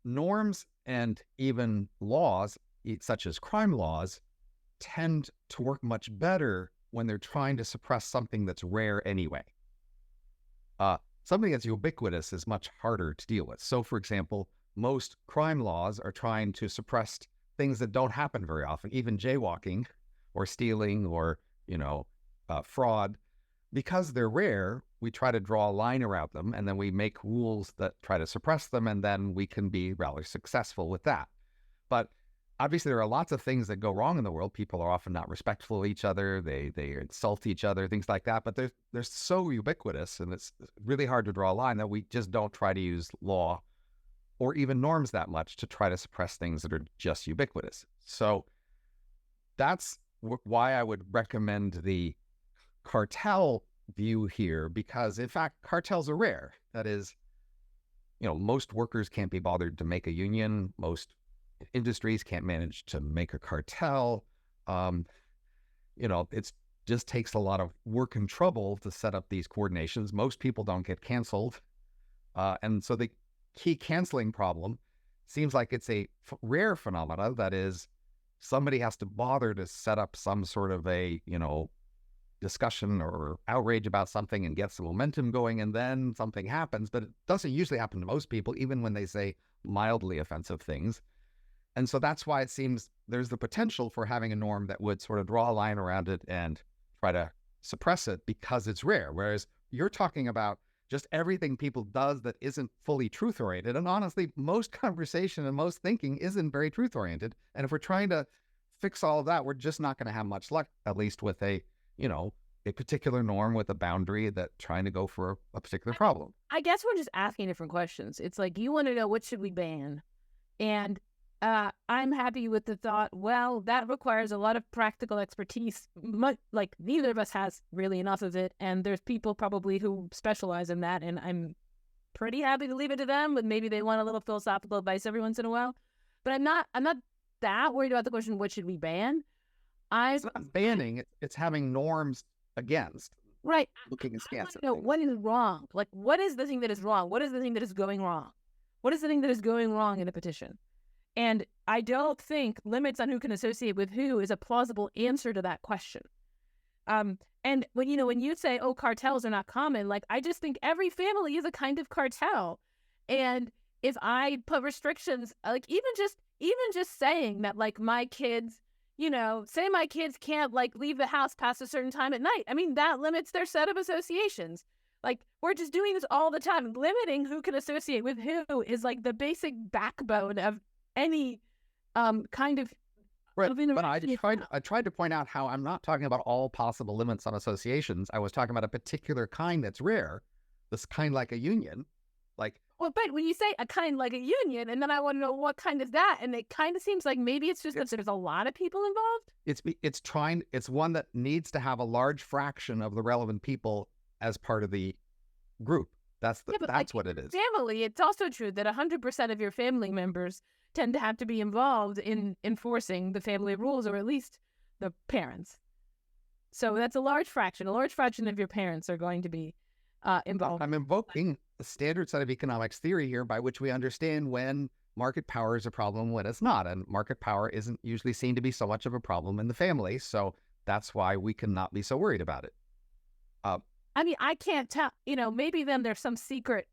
norms and even laws, such as crime laws, tend to work much better when they're trying to suppress something that's rare anyway. Something that's ubiquitous is much harder to deal with. So, for example, most crime laws are trying to suppress things that don't happen very often, even jaywalking or stealing or, fraud. Because they're rare, we try to draw a line around them, and then we make rules that try to suppress them, and then we can be rather successful with that. But obviously, there are lots of things that go wrong in the world. People are often not respectful of each other. They insult each other, things like that. But they're so ubiquitous, and it's really hard to draw a line that we just don't try to use law or even norms that much to try to suppress things that are just ubiquitous. So that's why I would recommend the cartel view here, because in fact, cartels are rare. That is, most workers can't be bothered to make a union. Most industries can't manage to make a cartel. It just takes a lot of work and trouble to set up these coordinations. Most people don't get canceled. And so the key canceling problem seems like it's a rare phenomena. That is, somebody has to bother to set up some sort of a, discussion or outrage about something and get some momentum going, and then something happens. But it doesn't usually happen to most people, even when they say mildly offensive things. And so that's why it seems there's the potential for having a norm that would sort of draw a line around it and try to suppress it because it's rare. Whereas you're talking about just everything people does that isn't fully truth-oriented. And honestly, most conversation and most thinking isn't very truth-oriented. And if we're trying to fix all of that, we're just not going to have much luck, at least with a particular norm with a boundary that trying to go for a particular problem. I guess we're just asking different questions. It's like, you want to know, what should we ban? And I'm happy with the thought, well, that requires a lot of practical expertise. Like, neither of us has really enough of it. And there's people probably who specialize in that. And I'm pretty happy to leave it to them, but maybe they want a little philosophical advice every once in a while. But I'm not that worried about the question, what should we ban? It's not banning, it's having norms against. Right. Looking askance at what is wrong? Like, what is the thing that is wrong? What is the thing that is going wrong? What is the thing that is going wrong in the petition? And I don't think limits on who can associate with who is a plausible answer to that question. And when you say, oh, cartels are not common, like, I just think every family is a kind of cartel. And if I put restrictions, like, even just saying that, like, my kids, say my kids can't, like, leave the house past a certain time at night. I mean, that limits their set of associations. Like, we're just doing this all the time. Limiting who can associate with who is, like, the basic backbone of any kind of right. But I tried to point out how I'm not talking about all possible limits on associations. I was talking about a particular kind that's rare, this kind like a union. Like, well, but when you say a kind like a union, and then I want to know what kind is that, and it kind of seems like maybe it's just that there's a lot of people involved. It's one that needs to have a large fraction of the relevant people as part of the group. That's what it is. Family. It's also true that 100% of your family members tend to have to be involved in enforcing the family rules, or at least the parents. So that's a large fraction. A large fraction of your parents are going to be involved. I'm invoking the standard set of economics theory here by which we understand when market power is a problem, when it's not. And market power isn't usually seen to be so much of a problem in the family. So that's why we cannot be so worried about it. I mean, I can't tell, maybe then there's some secret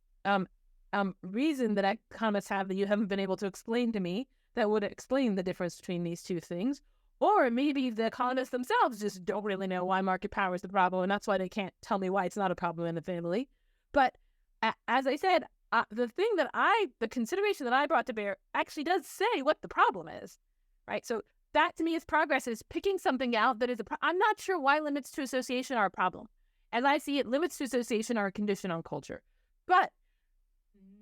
reason that economists have that you haven't been able to explain to me that would explain the difference between these two things. Or maybe the economists themselves just don't really know why market power is the problem, and that's why they can't tell me why it's not a problem in the family. But as I said, the consideration that I brought to bear actually does say what the problem is, right? So that to me is progress, is picking something out that is I'm not sure why limits to association are a problem. As I see it, limits to association are a condition on culture. But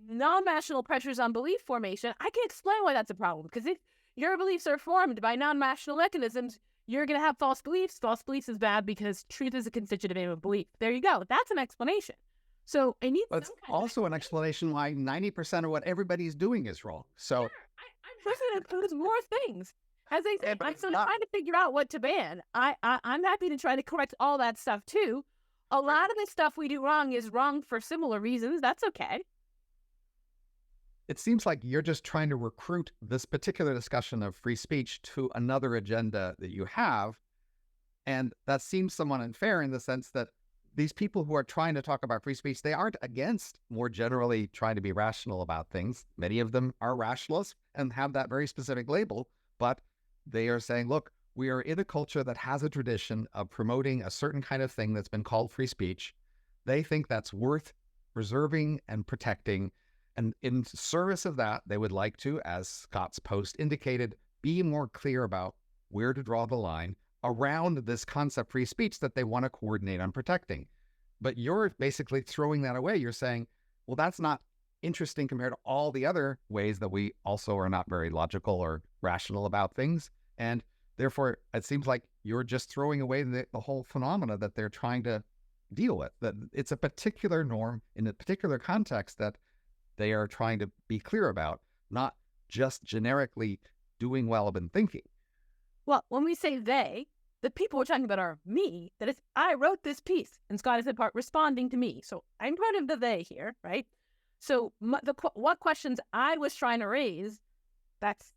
non-rational pressures on belief formation, I can explain why that's a problem. Because if your beliefs are formed by non-rational mechanisms, you're going to have false beliefs. False beliefs is bad because truth is a constitutive aim of belief. There you go. That's an explanation. So I need But it's also an explanation why 90% of what everybody's doing is wrong. So sure, I'm trying to include more things. As I said, I'm still trying to figure out what to ban. I'm happy to try to correct all that stuff too. A lot of the stuff we do wrong is wrong for similar reasons. That's okay. it seems like you're just trying to recruit this particular discussion of free speech to another agenda that you have. And that seems somewhat unfair in the sense that these people who are trying to talk about free speech, they aren't against more generally trying to be rational about things. Many of them are rationalists and have that very specific label, but they are saying, look, we are in a culture that has a tradition of promoting a certain kind of thing that's been called free speech. They think that's worth preserving and protecting. And in service of that, they would like to, as Scott's post indicated, be more clear about where to draw the line around this concept free speech that they want to coordinate on protecting. But you're basically throwing that away. You're saying, well, that's not interesting compared to all the other ways that we also are not very logical or rational about things. And therefore, it seems like you're just throwing away the whole phenomena that they're trying to deal with, that it's a particular norm in a particular context that they are trying to be clear about, not just generically doing well in thinking. Well, when we say they, the people we're talking about are me. That is, I wrote this piece, and Scott is in part responding to me. So I'm part of the they here, right? So what questions I was trying to raise, that's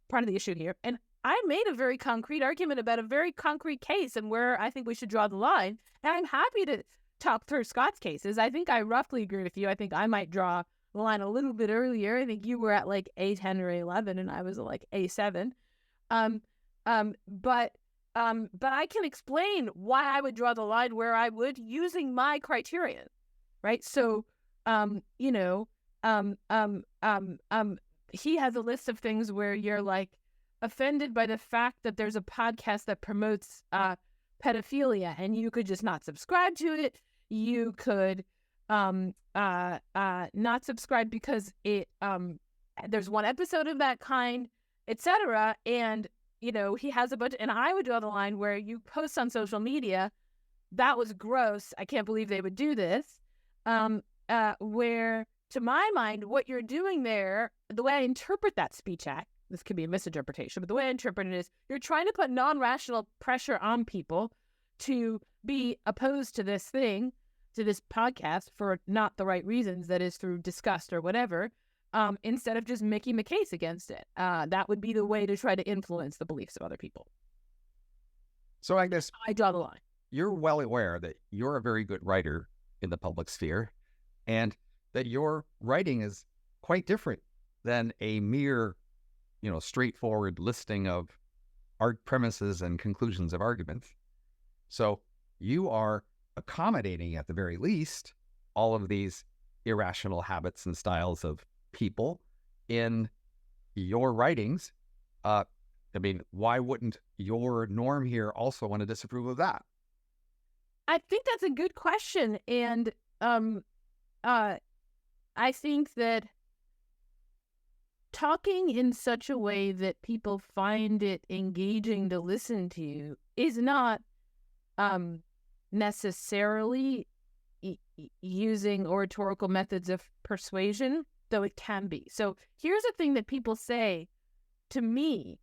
part of the issue here. And I made a very concrete argument about a very concrete case and where I think we should draw the line. And I'm happy to talk through Scott's cases. I think I roughly agree with you. I think I might draw the line a little bit earlier. I think you were at like A10 or A11, and I was at like A7. But I can explain why I would draw the line where I would using my criterion, right? So, he has a list of things where you're like offended by the fact that there's a podcast that promotes pedophilia, and you could just not subscribe to it. You could not subscribe because it there's one episode of that kind, etc. And he has a bunch, and I would draw the line where you post on social media, that was gross. I can't believe they would do this. Where, to my mind, what you're doing there, the way I interpret that speech act, this could be a misinterpretation, but the way I interpret it is you're trying to put non-rational pressure on people to be opposed to this thing, to this podcast for not the right reasons, that is through disgust or whatever, instead of just making the case against it. That would be the way to try to influence the beliefs of other people. So Agnes, I draw the line. You're well aware that you're a very good writer in the public sphere, and that your writing is quite different than a mere, straightforward listing of art premises and conclusions of arguments. So you are accommodating, at the very least, all of these irrational habits and styles of people in your writings. Why wouldn't your norm here also want to disapprove of that? I think that's a good question. And I think that talking in such a way that people find it engaging to listen to is not necessarily using oratorical methods of persuasion, though it can be. So here's a thing that people say to me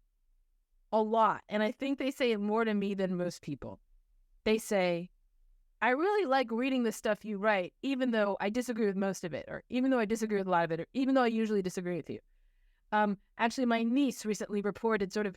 a lot, and I think they say it more to me than most people. They say, I really like reading the stuff you write, even though I disagree with most of it, or even though I disagree with a lot of it, or even though I usually disagree with you. Actually, my niece recently reported sort of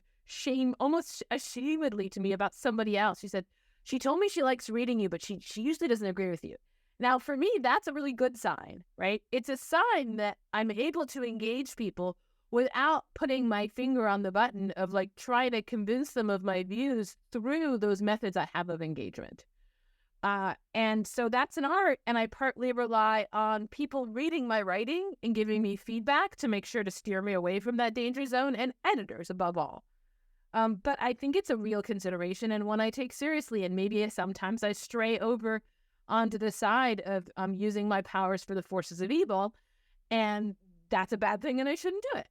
almost ashamedly to me about somebody else. She said, she told me she likes reading you, but she usually doesn't agree with you. Now, for me, that's a really good sign, right? It's a sign that I'm able to engage people without putting my finger on the button of like trying to convince them of my views through those methods I have of engagement. And so that's an art, and I partly rely on people reading my writing and giving me feedback to make sure to steer me away from that danger zone, and editors above all. But I think it's a real consideration and one I take seriously, and maybe sometimes I stray over onto the side of using my powers for the forces of evil, and that's a bad thing and I shouldn't do it.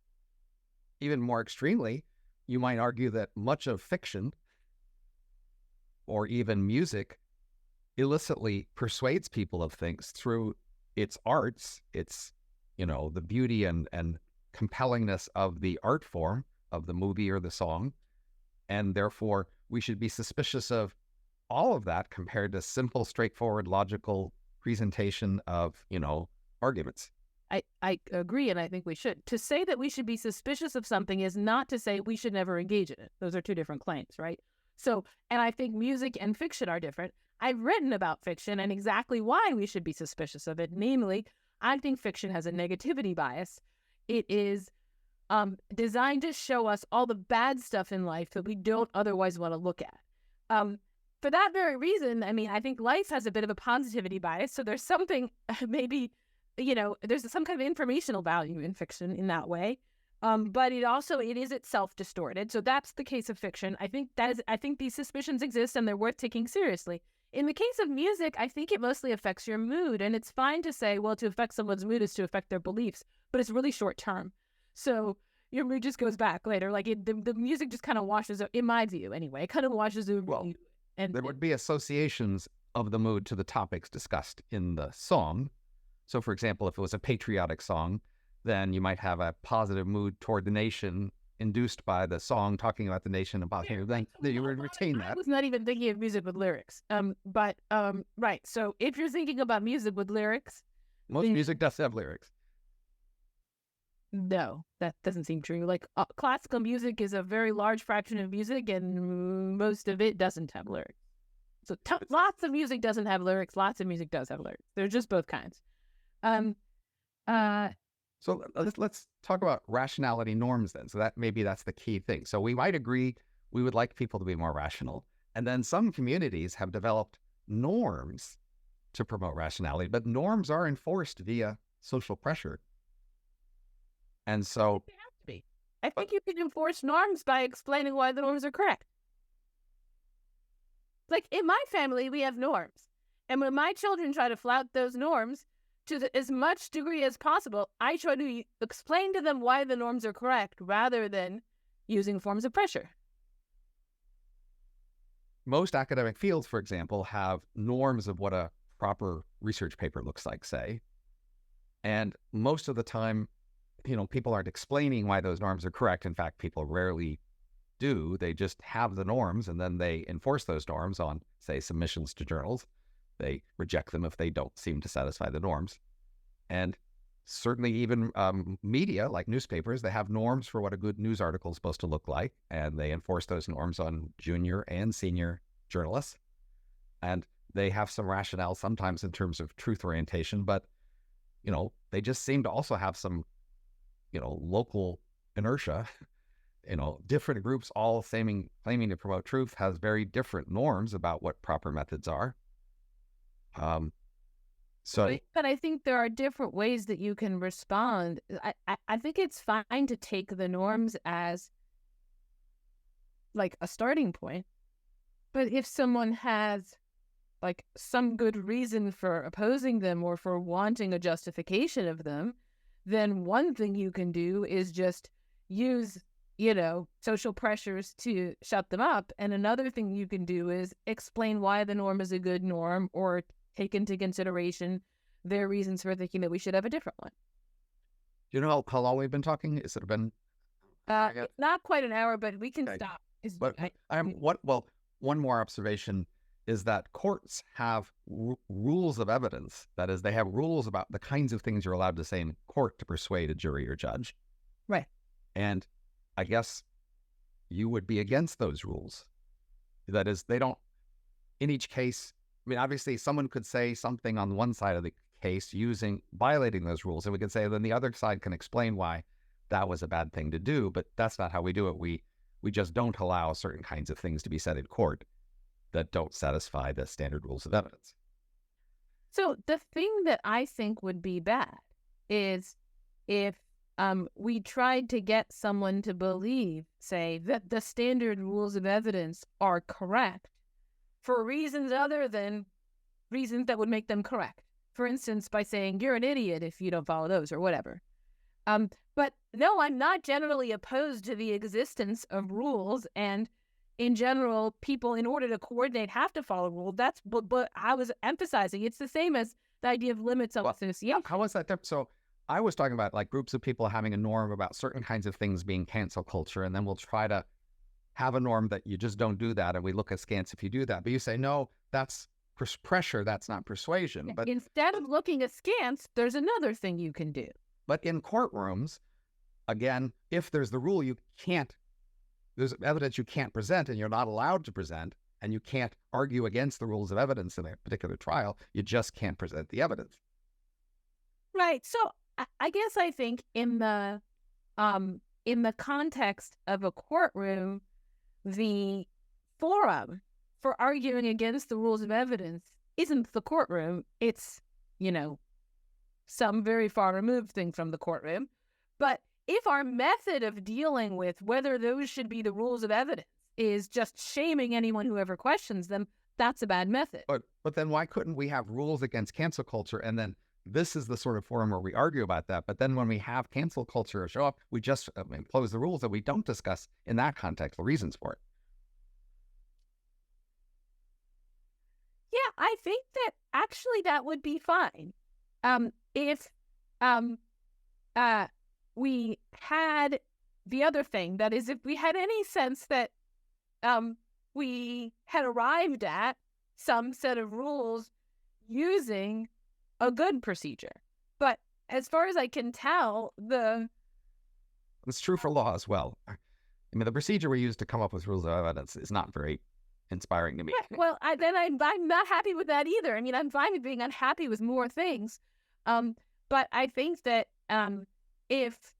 Even more extremely, you might argue that much of fiction or even music illicitly persuades people of things through its arts, its, the beauty and compellingness of the art form of the movie or the song. And therefore, we should be suspicious of all of that compared to simple, straightforward, logical presentation of, arguments. I agree, and I think we should. To say that we should be suspicious of something is not to say we should never engage in it. Those are two different claims, right? So, and I think music and fiction are different. I've written about fiction and exactly why we should be suspicious of it. Namely, I think fiction has a negativity bias. It is designed to show us all the bad stuff in life that we don't otherwise want to look at. For that very reason, I mean, I think life has a bit of a positivity bias. So there's something maybe, there's some kind of informational value in fiction in that way. But it is itself distorted. So that's the case of fiction. I think these suspicions exist and they're worth taking seriously. In the case of music, I think it mostly affects your mood. And it's fine to say, well, to affect someone's mood is to affect their beliefs, but it's really short term. So your mood just goes back later. Like the music just kind of washes, in my view anyway, it kind of washes over. Well, and there would be associations of the mood to the topics discussed in the song. So, for example, if it was a patriotic song, then you might have a positive mood toward the nation induced by the song talking about the nation, about him. Then you would retain that. I was not even thinking of music with lyrics. Right. So if you're thinking about music with lyrics, most music does have lyrics. No, that doesn't seem true. Like classical music is a very large fraction of music, and most of it doesn't have lyrics. So lots of music doesn't have lyrics. Lots of music does have lyrics. They're just both kinds. So let's talk about rationality norms then. So that's the key thing. So we might agree we would like people to be more rational. And then some communities have developed norms to promote rationality, but norms are enforced via social pressure. And so they have to be. I think you can enforce norms by explaining why the norms are correct. Like in my family, we have norms. And when my children try to flout those norms, to as much degree as possible, I try to explain to them why the norms are correct rather than using forms of pressure. Most academic fields, for example, have norms of what a proper research paper looks like, say. And most of the time, people aren't explaining why those norms are correct. In fact, people rarely do. They just have the norms and then they enforce those norms on, say, submissions to journals. They reject them if they don't seem to satisfy the norms. And certainly even media, like newspapers, they have norms for what a good news article is supposed to look like, and they enforce those norms on junior and senior journalists. And they have some rationale sometimes in terms of truth orientation, but, they just seem to also have some, local inertia. Different groups all claiming to promote truth has very different norms about what proper methods are. But I think there are different ways that you can respond. I think it's fine to take the norms as like a starting point. But if someone has like some good reason for opposing them or for wanting a justification of them, then one thing you can do is just use, social pressures to shut them up. And another thing you can do is explain why the norm is a good norm or take into consideration their reasons for thinking that we should have a different one. Do you know how long we've been talking? Has it been? Not quite an hour, but we can stop. One more observation is that courts have rules of evidence. That is, they have rules about the kinds of things you're allowed to say in court to persuade a jury or judge. Right. And I guess you would be against those rules. That is, they don't, in each case, I mean, obviously, someone could say something on one side of the case violating those rules, and we could say then the other side can explain why that was a bad thing to do. But that's not how we do it. We just don't allow certain kinds of things to be said in court that don't satisfy the standard rules of evidence. So the thing that I think would be bad is if we tried to get someone to believe, say, that the standard rules of evidence are correct for reasons other than reasons that would make them correct. For instance, by saying, you're an idiot if you don't follow those or whatever. But no, I'm not generally opposed to the existence of rules. And in general, people, in order to coordinate, have to follow rules. But I was emphasizing it's the same as the idea of limits on association. How was that different? So I was talking about like groups of people having a norm about certain kinds of things being cancel culture, and then we'll try to have a norm that you just don't do that, and we look askance if you do that. But you say, no, that's pressure, that's not persuasion. But instead of looking askance, there's another thing you can do. But in courtrooms, again, if there's the rule there's evidence you can't present and you're not allowed to present, and you can't argue against the rules of evidence in a particular trial, you just can't present the evidence. Right. So I guess I think in the context of a courtroom, the forum for arguing against the rules of evidence isn't the courtroom. It's, some very far removed thing from the courtroom. But if our method of dealing with whether those should be the rules of evidence is just shaming anyone who ever questions them, that's a bad method. But then why couldn't we have rules against cancel culture, and then this is the sort of forum where we argue about that? But then when we have cancel culture show up, we just impose the rules that we don't discuss in that context, the reasons for it. Yeah, I think that actually that would be fine. If we had the other thing, that is, if we had any sense that we had arrived at some set of rules using a good procedure. But as far as I can tell, it's true for law as well. I mean, the procedure we use to come up with rules of evidence is not very inspiring to me. Well, I'm not happy with that either. I mean, I'm fine with being unhappy with more things. But I think that if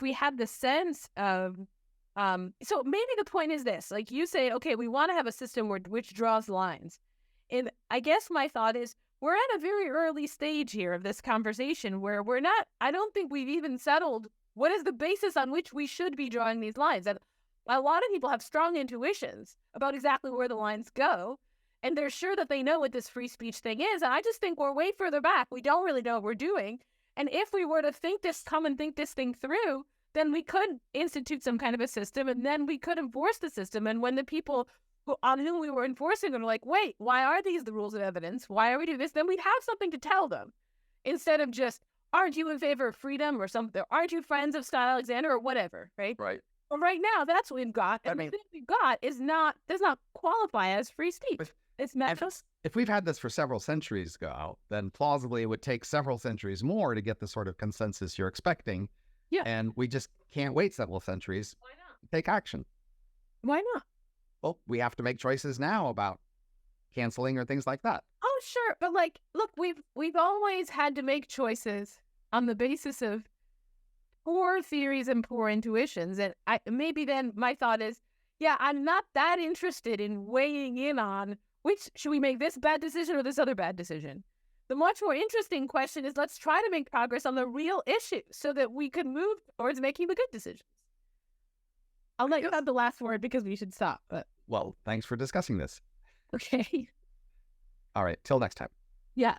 we had the sense of, so maybe the point is this, like you say, okay, we want to have a system which draws lines. And I guess my thought is we're at a very early stage here of this conversation where I don't think we've even settled what is the basis on which we should be drawing these lines. And a lot of people have strong intuitions about exactly where the lines go, and they're sure that they know what this free speech thing is. And I just think we're way further back. We don't really know what we're doing. And if we were to think this thing through, then we could institute some kind of a system, and then we could enforce the system. And when the people on whom we were enforcing them are like, wait, why are these the rules of evidence? Why are we doing this? Then we'd have something to tell them instead of just, aren't you in favor of freedom or something? Aren't you friends of Scott Alexander or whatever, right? Right. Well, right now, that's what we've got. And the thing we've got does not qualify as free speech. It's methods. If we've had this for several centuries ago, then plausibly it would take several centuries more to get the sort of consensus you're expecting. Yeah. And we just can't wait several centuries. Why not? To take action. Why not? Well, we have to make choices now about canceling or things like that. Oh, sure. But look, we've always had to make choices on the basis of poor theories and poor intuitions. And maybe then my thought is, yeah, I'm not that interested in weighing in on which should we make this bad decision or this other bad decision. The much more interesting question is, let's try to make progress on the real issue so that we can move towards making the good decisions. I'll let you have the last word because we should stop. But well, thanks for discussing this. okay. All right. Till next time. Yeah.